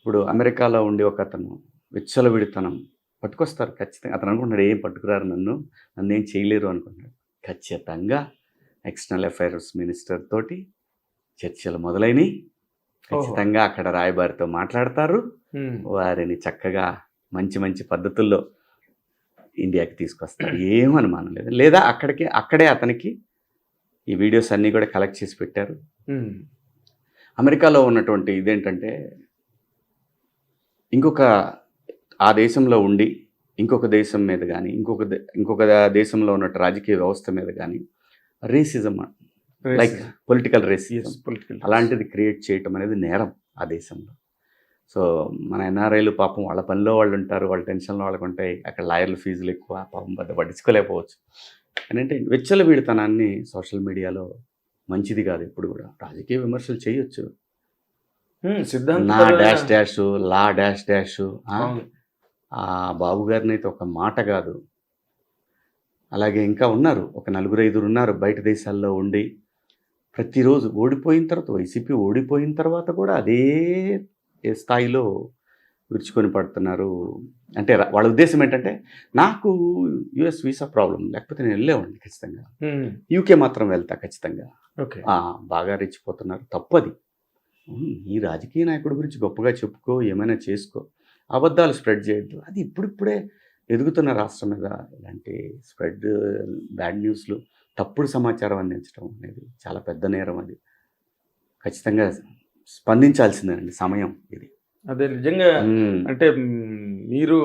ఇప్పుడు అమెరికాలో ఉండి ఒక అతను విచ్చలవిడితనం పట్టుకొస్తారు ఖచ్చితంగా. అతను అనుకుంటున్నాడు ఏం పట్టుకురారు నన్ను ఏం చేయలేరు అనుకుంటున్నాడు. ఖచ్చితంగా ఎక్స్టర్నల్ అఫైర్స్ మినిస్టర్ తోటి చర్చలు మొదలైనవి. ఖచ్చితంగా అక్కడ రాయబారితో మాట్లాడతారు. వారిని చక్కగా మంచి మంచి పద్ధతుల్లో ఇండియాకి తీసుకొస్తారు. ఏం అనుమానం లేదు. లేదా అక్కడే అతనికి ఈ వీడియోస్ అన్నీ కూడా కలెక్ట్ చేసి పెట్టారు. అమెరికాలో ఉన్నటువంటి ఇదేంటంటే ఆ దేశంలో ఉండి ఇంకొక దేశం మీద కానీ ఇంకొక దేశంలో ఉన్న రాజకీయ వ్యవస్థ మీద కానీ రేసిజం, లైక్ పొలిటికల్ రేసిజం అలాంటిది క్రియేట్ చేయటం అనేది నేరం ఆ దేశంలో. సో మన ఎన్ఆర్ఐలు పాపం వాళ్ళ పనిలో వాళ్ళు ఉంటారు, వాళ్ళ టెన్షన్లో వాళ్ళకు ఉంటాయి. అక్కడ లాయర్ల ఫీజులు ఎక్కువ, పాపం పెద్ద పట్టించుకోలేకపోవచ్చు. ఏంటంటే విచ్చలవిడితనాన్ని సోషల్ మీడియాలో మంచిది కాదు. ఎప్పుడు కూడా రాజకీయ విమర్శలు చేయొచ్చు, నా డాష్ డాష్ లా డాష్ డాష్. ఆ బాబు గారిని అయితే ఒక మాట కాదు. అలాగే ఇంకా ఉన్నారు, ఒక 4-5 ఉన్నారు బయట దేశాల్లో ఉండి ప్రతిరోజు ఓడిపోయిన తర్వాత, వైసీపీ ఓడిపోయిన తర్వాత కూడా అదే స్థాయిలో విరుచుకొని పడుతున్నారు. అంటే వాళ్ళ ఉద్దేశం ఏంటంటే, నాకు యుఎస్ వీసా ప్రాబ్లం లేకపోతే నేను వెళ్ళేవాడిని ఖచ్చితంగా, యూకే మాత్రం వెళ్తా ఖచ్చితంగా. బాగా రెచ్చిపోతున్నారు. తప్పది. ఈ రాజకీయ నాయకుడి గురించి గొప్పగా చెప్పుకో, ఏమైనా చేసుకో, అబద్ధాలు స్ప్రెడ్ చేయొద్దు. అది ఇప్పుడిప్పుడే ఎదుగుతున్న రాష్ట్రం మీద ఇలాంటి బ్యాడ్ న్యూస్లు, తప్పుడు సమాచారం అందించడం అనేది చాలా పెద్ద నేరం. అది ఖచ్చితంగా స్పందించాల్సిందేనండి సమయం ఇది. అదే నిజంగా. అంటే మీరు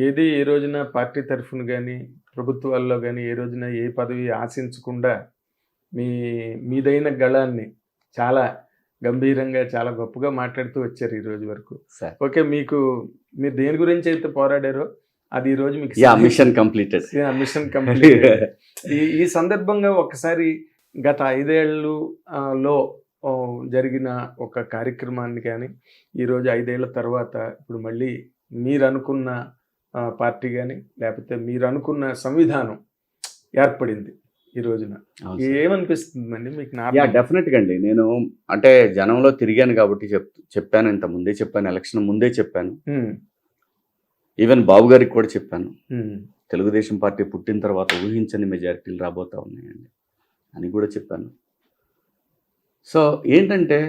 ఏ రోజున పార్టీ తరఫున కానీ ప్రభుత్వాల్లో కానీ ఏ రోజున ఏ పదవి ఆశించకుండా మీదైన గళాన్ని చాలా గంభీరంగా చాలా గొప్పగా మాట్లాడుతూ వచ్చారు ఈ రోజు వరకు. ఓకే, మీరు దేని గురించి అయితే పోరాడారో అది ఈ రోజు మీకు మిషన్ కంప్లీటెడ్. ఈ సందర్భంగా ఒకసారి గత 5 ఏళ్ళలో జరిగిన ఒక కార్యక్రమాన్ని కానీ ఈరోజు 5 ఏళ్ల తర్వాత ఇప్పుడు మళ్ళీ మీరు అనుకున్న పార్టీ కానీ లేకపోతే మీరు అనుకున్న సంవిధానం ఏర్పడింది ఈ రోజున, ఏమనిపిస్తుందండి మీకు? డెఫినెట్గా అండి. నేను అంటే జనంలో తిరిగాను కాబట్టి చెప్పాను, ఇంత ముందే చెప్పాను, ఎలక్షన్ ముందే చెప్పాను, ఈవెన్ బాబు గారికి కూడా చెప్పాను. తెలుగుదేశం పార్టీ పుట్టిన తర్వాత ఊహించని మెజారిటీలు రాబోతా ఉన్నాయండి అని కూడా చెప్పాను. సో ఏంటంటే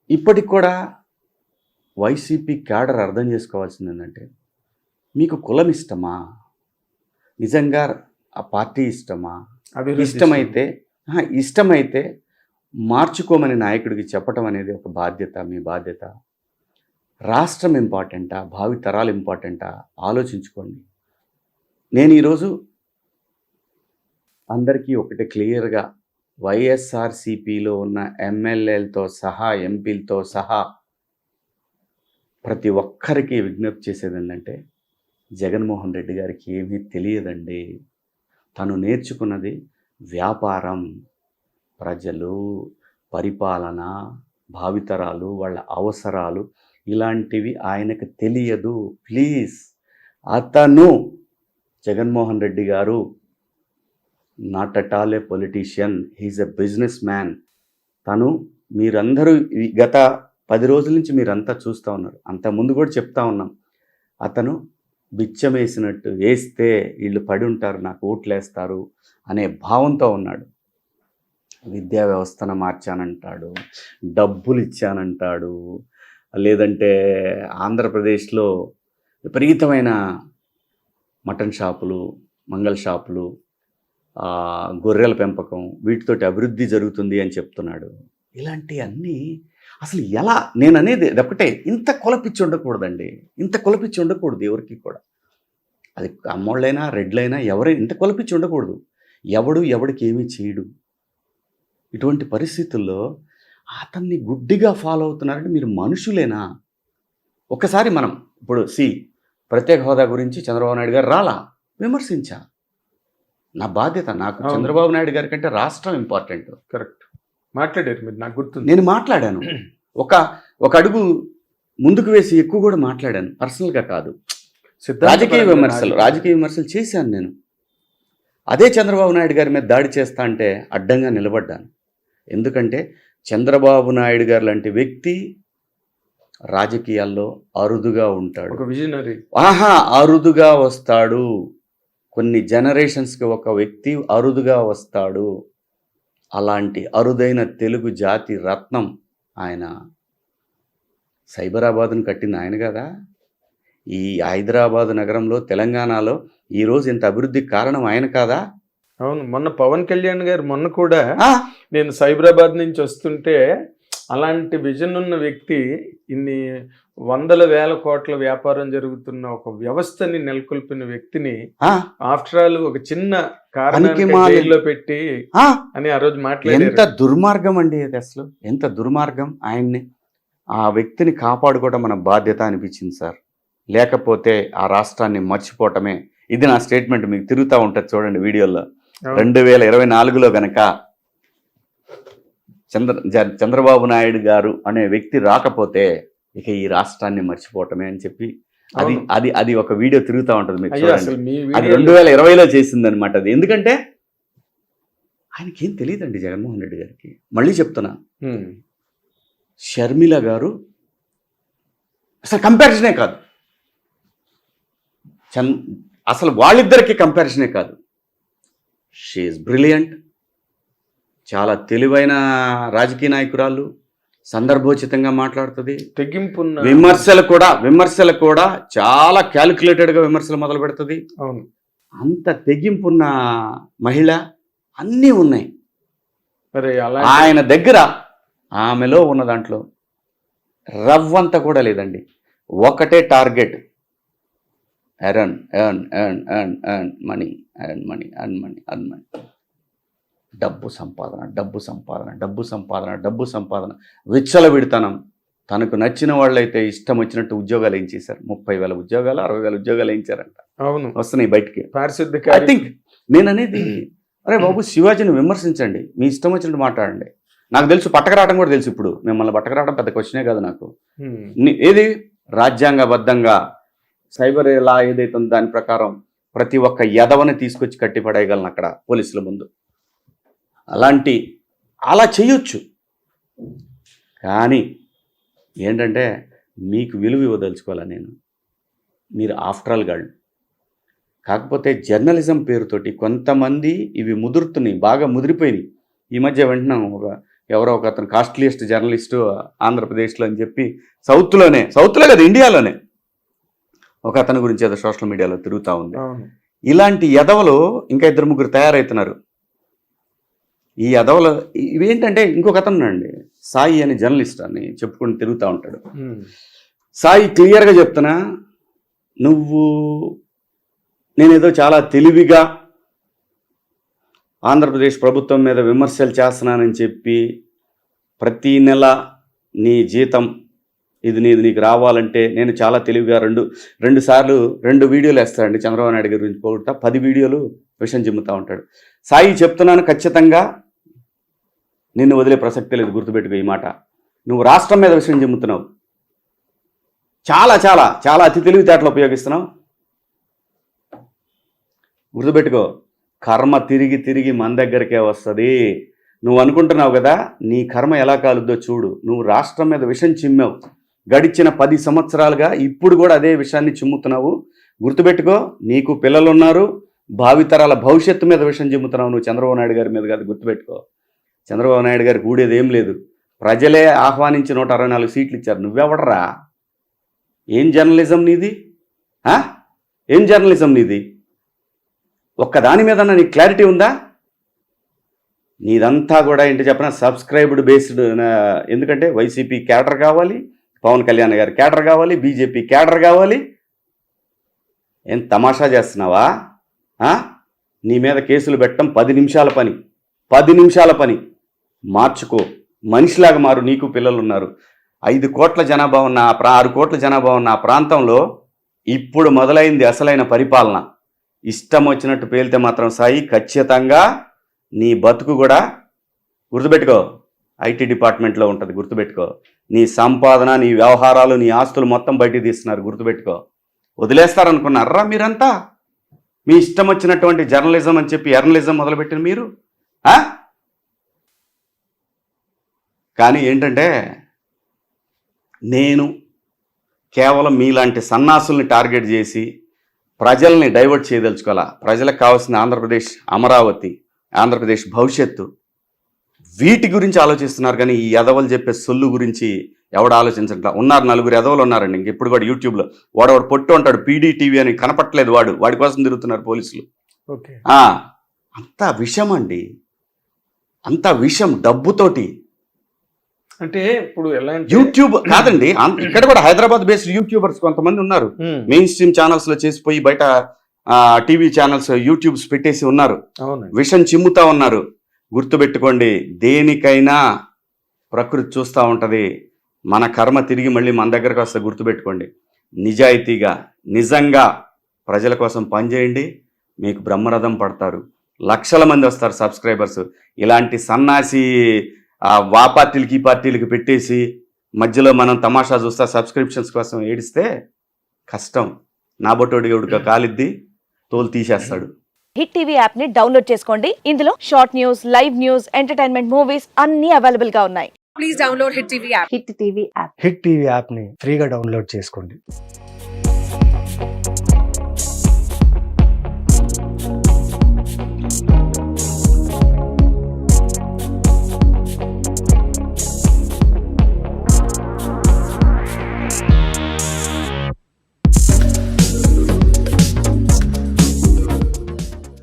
ఇప్పటికి కూడా వైసీపీ క్యాడర్ అర్థం చేసుకోవాల్సింది ఏంటంటే, మీకు కులం ఇష్టమా, నిజంగా ఆ పార్టీ ఇష్టమా, ఇష్టమైతే మార్చుకోమని నాయకుడికి చెప్పటం అనేది ఒక బాధ్యత, మీ బాధ్యత. రాష్ట్రం ఇంపార్టెంటా, భావి తరాలు ఇంపార్టెంటా ఆలోచించుకోండి. నేను ఈరోజు అందరికీ ఒకటి క్లియర్గా వైఎస్ఆర్సీపీలో ఉన్న ఎమ్మెల్యేలతో సహా ఎంపీలతో సహా ప్రతి ఒక్కరికి విజ్ఞప్తి చేసేది ఏంటంటే, జగన్మోహన్ రెడ్డి గారికి ఏమీ తెలియదండి. తను నేర్చుకున్నది వ్యాపారం, ప్రజలు, పరిపాలన, భావితరాలు, వాళ్ళ అవసరాలు, ఇలాంటివి ఆయనకు తెలియదు. ప్లీజ్, అతను Jaganmohan Reddy garu not at all a politician, he's a businessman. మీరందరూ గత 10 రోజుల నుంచి మీరంతా చూస్తూ ఉన్నారు, అంతకుముందు కూడా చెప్తా ఉన్నాం, అతను బిచ్చం వేస్తే వీళ్ళు పడి ఉంటారు, నాకు ఓట్లేస్తారు అనే భావంతో ఉన్నాడు. విద్యా వ్యవస్థను మార్చానంటాడు, డబ్బులు ఇచ్చానంటాడు, లేదంటే ఆంధ్రప్రదేశ్లో విపరీతమైన మటన్ షాపులు, మంగళ షాపులు, గొర్రెల పెంపకం, వీటితోటి అభివృద్ధి జరుగుతుంది అని చెప్తున్నాడు. ఇలాంటివన్నీ అసలు ఎలా, నేను అనేది ఒకటే, ఇంత కొలపిచ్చి ఉండకూడదండి, ఇంత కొలపిచ్చి ఉండకూడదు ఎవరికి కూడా. అది అమ్మోళ్ళైనా రెడ్లైనా ఎవరైనా ఇంత కొలపిచ్చి ఉండకూడదు. ఎవడికి ఏమీ చేయడు. ఇటువంటి పరిస్థితుల్లో అతన్ని గుడ్డిగా ఫాలో అవుతున్నారంటే మీరు మనుషులేనా? ఒకసారి మనం ఇప్పుడు ప్రత్యేక హోదా గురించి చంద్రబాబు నాయుడు గారు రాలా, విమర్శించా, నా బాధ్యత. నాకు చంద్రబాబు నాయుడు గారి కంటే రాష్ట్రం ఇంపార్టెంట్. కరెక్ట్ మాట్లాడారు మీరు, నాకు గుర్తుంది. నేను మాట్లాడాను, ఒక అడుగు ముందుకు వేసి ఎక్కువ కూడా మాట్లాడాను, పర్సనల్గా కాదు. రాజకీయ విమర్శలు చేశాను నేను. అదే చంద్రబాబు నాయుడు గారి మీద దాడి చేస్తా అంటే అడ్డంగా నిలబడ్డాను. ఎందుకంటే చంద్రబాబు నాయుడు గారు లాంటి వ్యక్తి రాజకీయాల్లో అరుదుగా ఉంటాడు. ఒక విజనరీ. అరుదుగా వస్తాడు. కొన్ని జనరేషన్స్కి ఒక వ్యక్తి అరుదుగా వస్తాడు. అలాంటి అరుదైన తెలుగు జాతి రత్నం ఆయన. సైబరాబాద్ను కట్టింది ఆయన కదా. ఈ హైదరాబాద్ నగరంలో, తెలంగాణలో ఈరోజు ఇంత అభివృద్ధికి కారణం ఆయన కాదా? అవును, మొన్న పవన్ కళ్యాణ్ గారు మొన్న కూడా నేను సైబరాబాద్ నుంచి వస్తుంటే అలాంటి విజన్ ఉన్న వ్యక్తి, ఇన్ని వందల వేల కోట్ల వ్యాపారం జరుగుతున్న ఒక వ్యవస్థని నెలకొల్పిన వ్యక్తిని ఆఫ్టర్ ఆల్ ఒక చిన్న కారణంలో పెట్టి అని ఆ రోజు మాట్లాడారు. ఎంత దుర్మార్గం అండి అది, అసలు ఎంత దుర్మార్గం. ఆయన్ని, ఆ వ్యక్తిని కాపాడుకోవడం మన బాధ్యత అనిపించింది సార్. లేకపోతే ఆ రాష్ట్రాన్ని మర్చిపోవటమే. ఇది నా స్టేట్మెంట్, మీకు తిరుగుతూ ఉంటుంది చూడండి వీడియోలో. 2024లో గనక చంద్రబాబు నాయుడు గారు అనే వ్యక్తి రాకపోతే ఇక ఈ రాష్ట్రాన్ని మర్చిపోవటమే అని చెప్పి అది ఒక వీడియో తిరుగుతూ ఉంటుంది మీకు చూడండి. అది 2020లో చేసింది అనమాట అది. ఎందుకంటే ఆయనకేం తెలియదండి జగన్మోహన్ రెడ్డి గారికి. మళ్ళీ చెప్తున్నా, షర్మిల గారు అసలు కంపారిజనే కాదు, అసలు వాళ్ళిద్దరికి కంపారిజనే కాదు. షీఈస్ బ్రిలియంట్, చాలా తెలివైన రాజకీయ నాయకురాలు, సందర్భోచితంగా మాట్లాడుతుంది. తెగింపు, విమర్శలు కూడా చాలా క్యాలిక్యులేటెడ్గా విమర్శలు మొదలు పెడుతుంది. అవును, అంత తెగింపున్న మహిళ. అన్నీ ఉన్నాయి మరి ఆయన దగ్గర. ఆమెలో ఉన్న దాంట్లో రవ్వంత కూడా లేదండి. ఒకటే టార్గెట్, ఎర్న్ మనీ, డబ్బు సంపాదన, విచ్చలవిడతనం. తనకు నచ్చిన వాళ్ళైతే ఇష్టం వచ్చినట్టు ఉద్యోగాలు ఏం చేశారు. 30,000 ఉద్యోగాలు, 60,000 ఉద్యోగాలు వేయించారంట. అవును, వస్తున్నాయి బయటికి. ఐ థింక్ నేను అనేది, అరే బాబు శివాజీని విమర్శించండి, మీ ఇష్టం వచ్చినట్టు మాట్లాడండి. నాకు తెలుసు పట్టకరావడం కూడా తెలుసు. ఇప్పుడు మిమ్మల్ని పట్టకరావడం పెద్ద క్వశ్చనే కాదు నాకు. ఏది రాజ్యాంగబద్ధంగా సైబర్ లా ఏదైతే ఉందో దాని ప్రకారం ప్రతి ఒక్క యదవని తీసుకొచ్చి కట్టి పడేయగలను అక్కడ పోలీసుల ముందు. అలా చేయొచ్చు. కానీ ఏంటంటే మీకు విలువ ఇవ్వదలుచుకోవాలా నేను. మీరు ఆఫ్టర్ ఆల్ గాళ్ళు. కాకపోతే జర్నలిజం పేరుతోటి కొంతమంది ఇవి ముదురుతున్నాయి, బాగా ముదిరిపోయినాయి. ఈ మధ్య వింటున్నాం, ఎవరో ఒక అతను కాస్ట్లీయెస్ట్ జర్నలిస్టు ఆంధ్రప్రదేశ్లో అని చెప్పి, సౌత్లో కదా, ఇండియాలోనే ఒక అతని గురించి ఏదో సోషల్ మీడియాలో తిరుగుతూ ఉంది. ఇలాంటి యదవలు ఇంకా 2-3 తయారవుతున్నారు. ఈ యదవలు ఇవేంటంటే, ఇంకొక అతను అండి, సాయి అని జర్నలిస్ట్ అని చెప్పుకొని తిరుగుతూ ఉంటాడు. సాయి క్లియర్గా చెప్తున్నా, నేనేదో చాలా తెలివిగా ఆంధ్రప్రదేశ్ ప్రభుత్వం మీద విమర్శలు చేస్తున్నానని చెప్పి ప్రతీ నెల నీ జీతం ఇది నీకు రావాలంటే నేను చాలా తెలివిగా రెండు సార్లు 2 వీడియోలు వేస్తాడండి చంద్రబాబు నాయుడు గారి గురించి పోగొట్టా. 10 వీడియోలు విషయం చెబుతూ ఉంటాడు. సాయి చెప్తున్నాను, ఖచ్చితంగా నిన్ను వదిలే ప్రసక్తి లేదు. గుర్తుపెట్టుకో ఈ మాట. నువ్వు రాష్ట్రం మీద విషయం చెబుతున్నావు, చాలా చాలా చాలా అతి తెలివితేటలు ఉపయోగిస్తున్నావు. గుర్తుపెట్టుకో, కర్మ తిరిగి మన దగ్గరికే వస్తుంది. నువ్వు అనుకుంటున్నావు కదా, నీ కర్మ ఎలా కాలుద్దో చూడు. నువ్వు రాష్ట్రం మీద విషం చిమ్మావు గడిచిన 10 సంవత్సరాలుగా, ఇప్పుడు కూడా అదే విషయాన్ని చిమ్ముతున్నావు. గుర్తుపెట్టుకో, నీకు పిల్లలు ఉన్నారు, భావితరాల భవిష్యత్తు మీద విషయం చిమ్ముతున్నావు నువ్వు. చంద్రబాబు నాయుడు గారి మీద కాదు. గుర్తుపెట్టుకో, చంద్రబాబు నాయుడు గారికి ఊడేది ఏం లేదు. ప్రజలే ఆహ్వానించి 164 సీట్లు ఇచ్చారు. నువ్వెవడరా? ఏం జర్నలిజం నీది? ఏం జర్నలిజం నీది? ఒక్కదాని మీద నీకు క్లారిటీ ఉందా? నీదంతా కూడా ఏంటి చెప్పిన సబ్స్క్రైబ్డ్ బేస్డ్. ఎందుకంటే వైసీపీ క్యాడర్ కావాలి, పవన్ కళ్యాణ్ గారి క్యాడర్ కావాలి, బీజేపీ క్యాడర్ కావాలి. ఏం తమాషా చేస్తున్నావా? నీ మీద కేసులు పెట్టడం 10 నిమిషాల పని. మార్చుకో, మనిషిలాగా మారు. నీకు పిల్లలు ఉన్నారు. 5 కోట్ల జనాభా ఉన్న 6 కోట్ల జనాభా ఉన్న ఆ ప్రాంతంలో ఇప్పుడు మొదలైంది అసలైన పరిపాలన. ఇష్టం వచ్చినట్టు పేలితే మాత్రం సాయి, ఖచ్చితంగా నీ బతుకు కూడా గుర్తుపెట్టుకో ఐటీ డిపార్ట్మెంట్లో ఉంటుంది. గుర్తుపెట్టుకో, నీ సంపాదన, నీ వ్యవహారాలు, నీ ఆస్తులు మొత్తం బయటికి తీస్తున్నారు. గుర్తుపెట్టుకో, వదిలేస్తారనుకున్నారా మీరంతా? మీ ఇష్టం వచ్చినటువంటి జర్నలిజం అని చెప్పి ఎర్నలిజం మొదలుపెట్టిన మీరు. కానీ ఏంటంటే, నేను కేవలం మీలాంటి సన్నాసుల్ని టార్గెట్ చేసి ప్రజల్ని డైవర్ట్ చేయదలుచుకోవాలా. ప్రజలకు కావాల్సిన ఆంధ్రప్రదేశ్ అమరావతి, ఆంధ్రప్రదేశ్ భవిష్యత్తు, వీటి గురించి ఆలోచిస్తున్నారు. కానీ ఈ ఎదవలు చెప్పే సొల్లు గురించి ఎవడు ఆలోచించట్లా. ఉన్నారు 4 ఎదవలు ఉన్నారండి ఇంకెప్పుడు కూడా యూట్యూబ్లో. వాడు పొట్టు ఉంటాడు, పీడీటీవీ అని కనపట్లేదు, వాడి కోసం తిరుగుతున్నారు పోలీసులు. ఓకే. అంతా విషం అండి, అంతా విషం డబ్బుతోటి. అంటే ఇప్పుడు ఎలా యూట్యూబ్ కాదండి, ఇక్కడ కూడా హైదరాబాద్ బేస్డ్ యూట్యూబర్స్ కొంతమంది ఉన్నారు. మెయిన్ స్ట్రీమ్ ఛానల్స్ లో చేసిపోయి బయట టీవీ ఛానల్స్ యూట్యూబ్స్ పెట్టేసి ఉన్నారు, విషం చిమ్ముతా ఉన్నారు. గుర్తుపెట్టుకోండి, దేనికైనా ప్రకృతి చూస్తూ ఉంటది. మన కర్మ తిరిగి మళ్ళీ మన దగ్గరకు వస్తే గుర్తుపెట్టుకోండి. నిజాయితీగా నిజంగా ప్రజల కోసం పనిచేయండి, మీకు బ్రహ్మరథం పడతారు. లక్షల మంది వస్తారు సబ్స్క్రైబర్స్. ఇలాంటి సన్నాసి వా పార్టీలకి ఈ పార్టీలకి పెట్టేసి మధ్యలో మనం తమాషా చూస్తా సబ్స్క్రిప్షన్స్ కోసం ఏడిస్తే కష్టం. నా బొట్టోడి ఎవడిగా కాలిద్ది, తోలు తీసేస్తాడు. హిట్ టీవీ యాప్ ని డౌన్లోడ్ చేసుకోండి. ఇందులో short news, live news, entertainment movies అన్ని అవైలబుల్ గా ఉన్నాయి. Please download Hit TV app. Hit TV app. Hit TV యాప్ని ఫ్రీగా డౌన్లోడ్ చేసుకోండి.